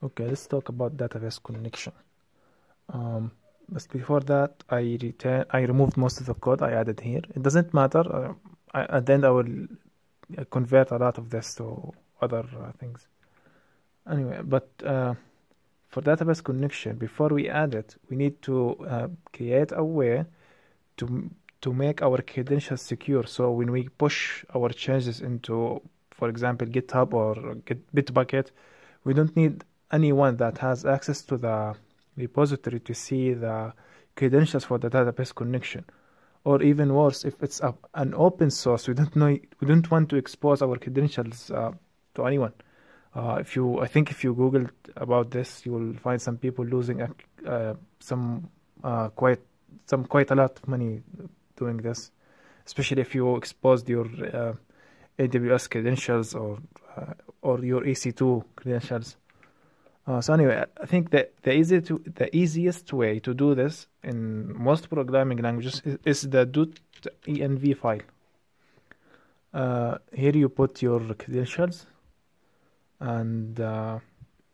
Okay, let's talk about database connection. But before that, I removed most of the code I added here. It doesn't matter. At the end, I will convert a lot of this to other things. Anyway, but for database connection, before we add it, we need to create a way to make our credentials secure. So when we push our changes into, for example, GitHub or Bitbucket, we don't need anyone that has access to the repository to see the credentials for the database connection. Or even worse, if it's an open source, we don't want to expose our credentials to anyone. I think if you Google about this, you will find some people losing quite a lot of money doing this, especially if you exposed your AWS credentials or your EC2 credentials. So anyway, I think that the easiest way to do this in most programming languages is the .env file. Here you put your credentials, and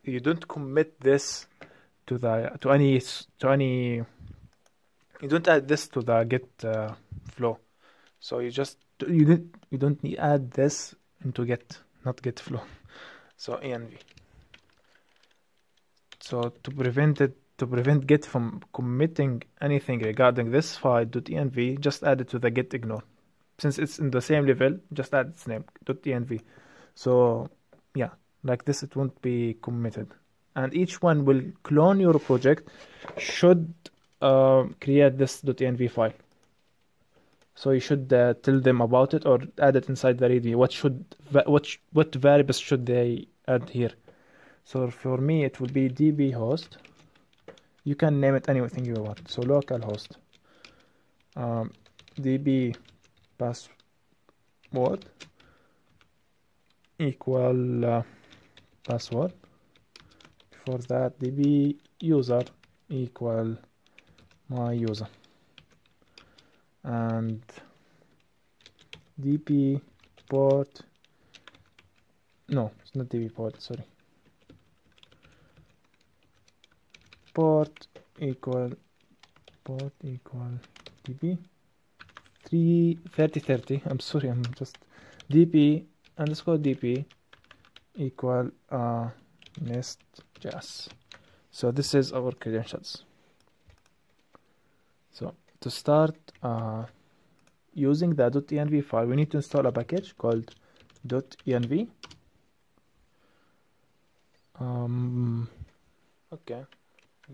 you don't commit this to any. You don't add this to the Git flow. So you don't need add this into Git, not Git flow. So env. So to prevent Git from committing anything regarding this file .env, just add it to the git ignore. Since it's in the same level, just add its name .env. So yeah, like this it won't be committed. And each one will clone your project should create this .env file. So you should tell them about it or add it inside the readme. What variables should they add here? So for me, it will be db host. You can name it anything you want. So localhost, db password equal password. Before that, db user equal my user, and db port. No, it's not db port. Sorry. Port equal db 3030. I'm sorry, I'm just db underscore db equal nest.js. So this is our credentials. So to start using the .env file, we need to install a package called .env. Okay.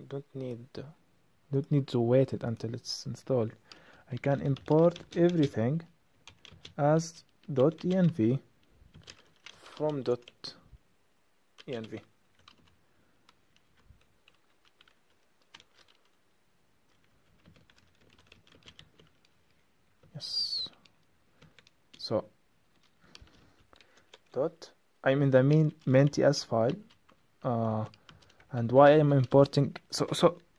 Don't need to wait it until it's installed. I can import everything as .env from .env. Yes. So I'm in the main.ts file. And why I'm importing,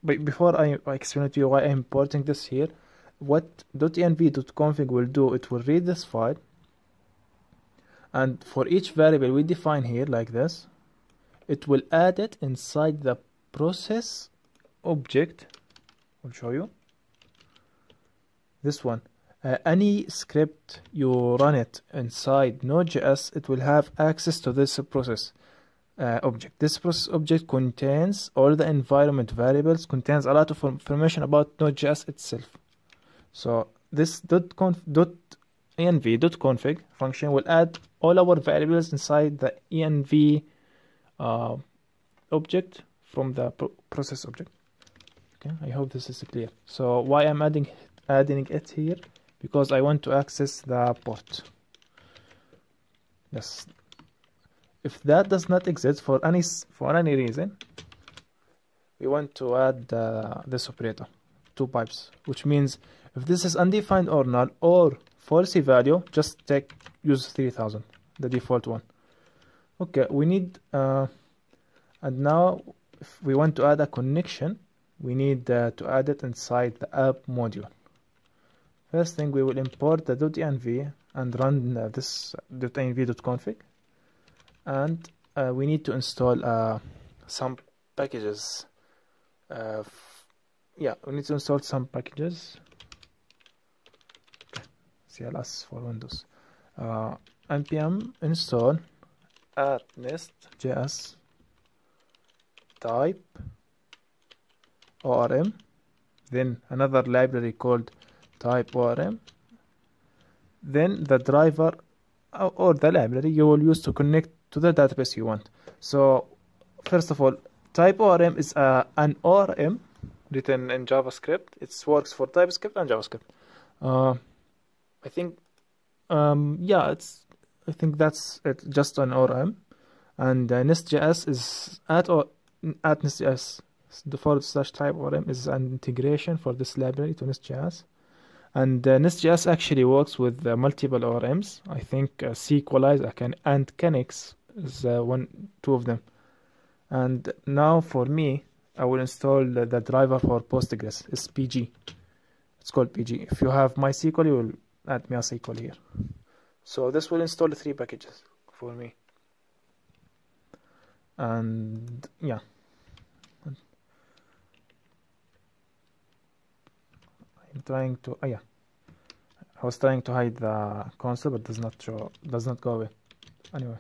but before I explain to you why I'm importing this here, what .env.config will do, it will read this file, and for each variable we define here like this, it will add it inside the process object. I'll show you this one. Any script you run it inside node.js, it will have access to this process object. This process object contains all the environment variables, contains a lot of information about node.js itself. So this .env.config function will add all our variables inside the env object from the process object. Okay, I hope this is clear. So why I'm adding it here? Because I want to access the port. Yes. If that does not exist for any reason, we want to add this operator, 2 pipes, which means if this is undefined or null or false value, just use 3000, the default one. Okay, we need and now if we want to add a connection, we need to add it inside the app module. First thing, we will import the .env and run this .env.config. And we need to install a some packages. Yeah, we need to install some packages. Okay. CLS for Windows. npm install at nest.js type ORM, then another library called type ORM, then the driver or the library you will use to connect to the database you want. So first of all, type ORM is an ORM written in JavaScript. It works for TypeScript and JavaScript. I think yeah, I think that's it, just an ORM. And NestJS is at NestJS, the /type ORM is an integration for this library to NestJS. And NestJS actually works with multiple ORMs. I think SQLize and Kenix is two of them. And now for me, I will install the driver for Postgres. It's PG. It's called PG. If you have MySQL, you will add MySQL here. So this will install 3 packages for me. And yeah. I'm trying to yeah. I was trying to hide the console, but does not go away. Anyway.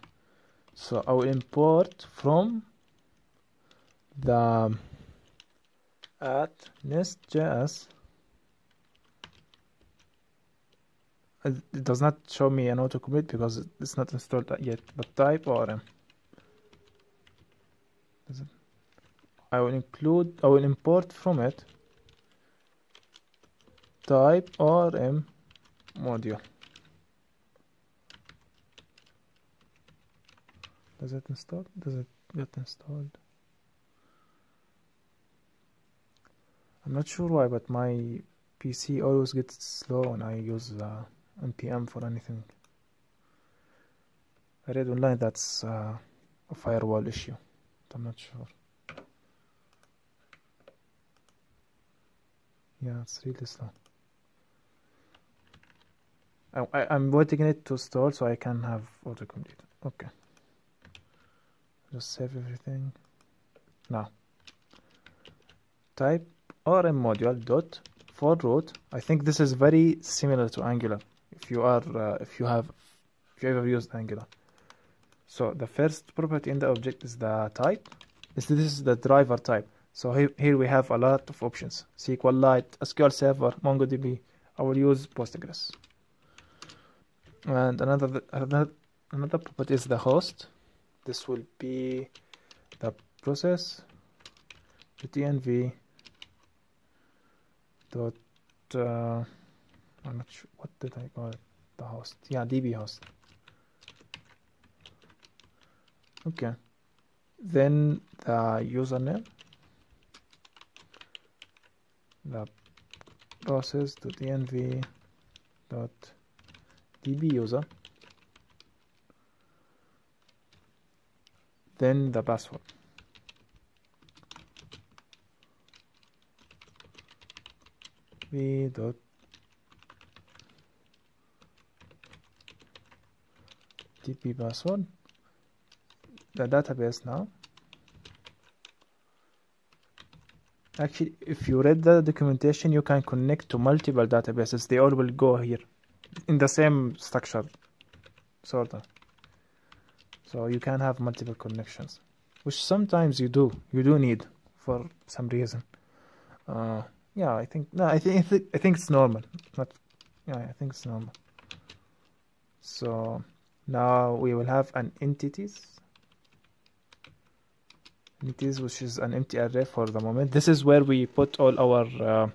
So I will import from the at nest.js. It does not show me an autocomplete because it's not installed yet, but type ORM. I will import from it type ORM module. Does it install? Does it get installed? I'm not sure why, but my PC always gets slow when I use npm for anything. I read online that's a firewall issue, but I'm not sure. Yeah, it's really slow. I'm waiting it to stall so I can have autocomplete. Okay. Just save everything. Now, type ORM module dot for root. I think this is very similar to Angular. If you ever used Angular. So the first property in the object is the type. This is the driver type. So here we have a lot of options: SQLite, SQL Server, MongoDB. I will use Postgres. And another property is the host. This will be the process Dutyenv dot I'm not sure what did I call it, the host. Yeah, DB host. Okay. Then the username, the process Dutyenv dot DB user, then the password. V dot TP password. The database now. Actually, if you read the documentation, you can connect to multiple databases. They all will go here in the same structure, sort of. So you can have multiple connections, which sometimes you do need for some reason. Yeah, I think it's normal. I think it's normal. So now we will have an entities, which is an empty array for the moment. This is where we put all our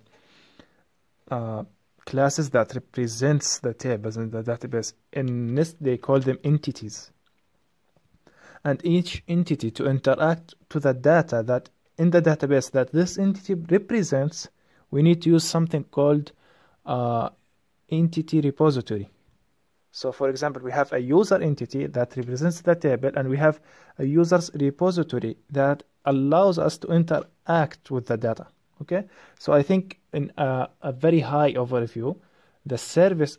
classes that represents the tables in the database. In Nest, they call them entities. And each entity, to interact to the data that in the database that this entity represents, we need to use something called entity repository. So for example, we have a user entity that represents the table, and we have a user's repository that allows us to interact with the data. Okay, so I think in a very high overview, the service,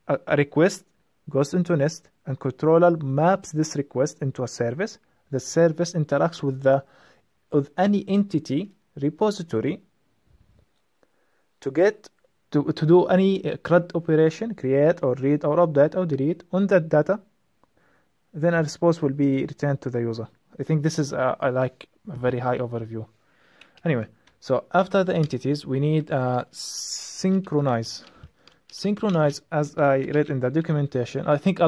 a request goes into Nest, and controller maps this request into a service, the service interacts with any entity repository to do any CRUD operation, create or read or update or delete on that data. Then a response will be returned to the user. I think this is like a very high overview. Anyway, so after the entities, we need synchronize. Synchronize, as I read in the documentation, I think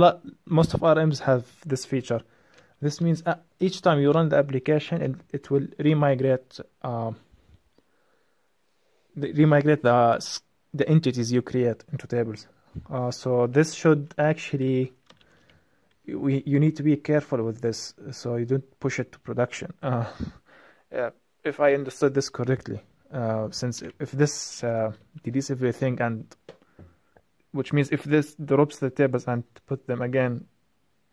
most of RMs have this feature. This means each time you run the application, it will remigrate the entities you create into tables. So this should actually, you need to be careful with this, so you don't push it to production. If I understood this correctly, since if this deletes everything, and which means if this drops the tables and put them again,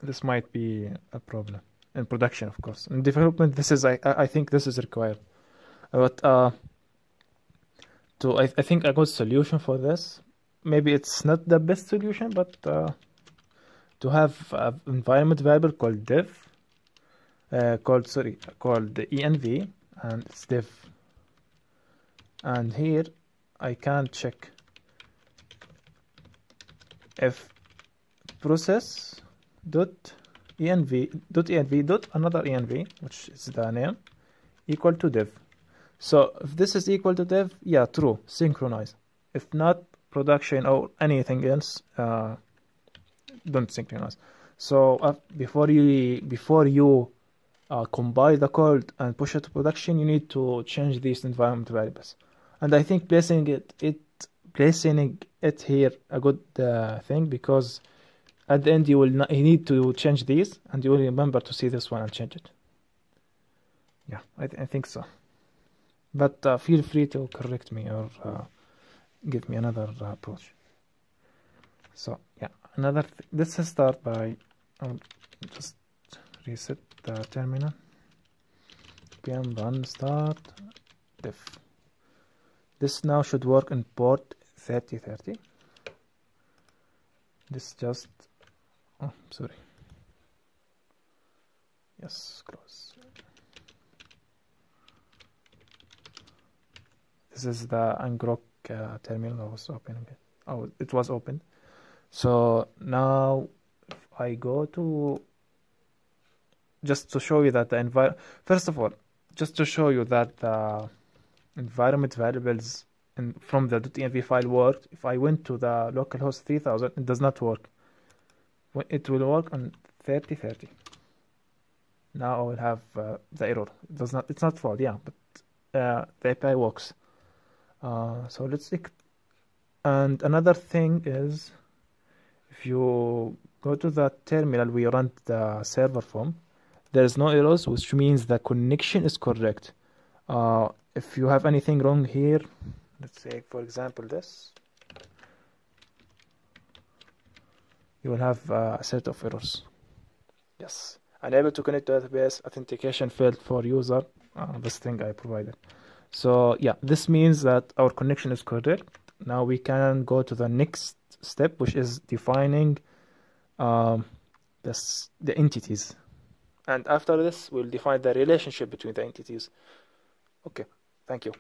this might be a problem in production, of course. In development, this is I think this is required. But I think a good solution for this, maybe it's not the best solution, but to have an environment variable called div, called env, and it's div. And here I can check if process dot env another env, which is the name, equal to div. So if this is equal to div, yeah, true, synchronize. If not, production or anything else, don't synchronize. So before you compile the code and push it to production, you need to change these environment variables. And I think placing it here a good thing, because at the end you need to change these, and you will remember to see this one and change it. Yeah, I think so. But feel free to correct me or give me another approach. So yeah, let's start by just reset the terminal. npm run start diff. This now should work in port 3030. This just, oh, sorry. Yes, close. This is the ngrok terminal. I was opening it. Oh, it was opened. So now if I go to, just to show you that the first of all, just to show you that the environment variables from the .env file worked. If I went to the localhost 3000, it does not work. It will work on 3030. Now I will have the error. It's not fault, yeah, but the API works. So let's see. And another thing is, if you go to the terminal we run the server from, there is no errors, which means the connection is correct. If you have anything wrong here, let's say for example this, you will have a set of errors. Yes, unable to connect to database, authentication failed for user, this thing I provided. So yeah, this means that our connection is correct. Now we can go to the next step, which is defining the entities. And after this, we'll define the relationship between the entities. Okay, thank you.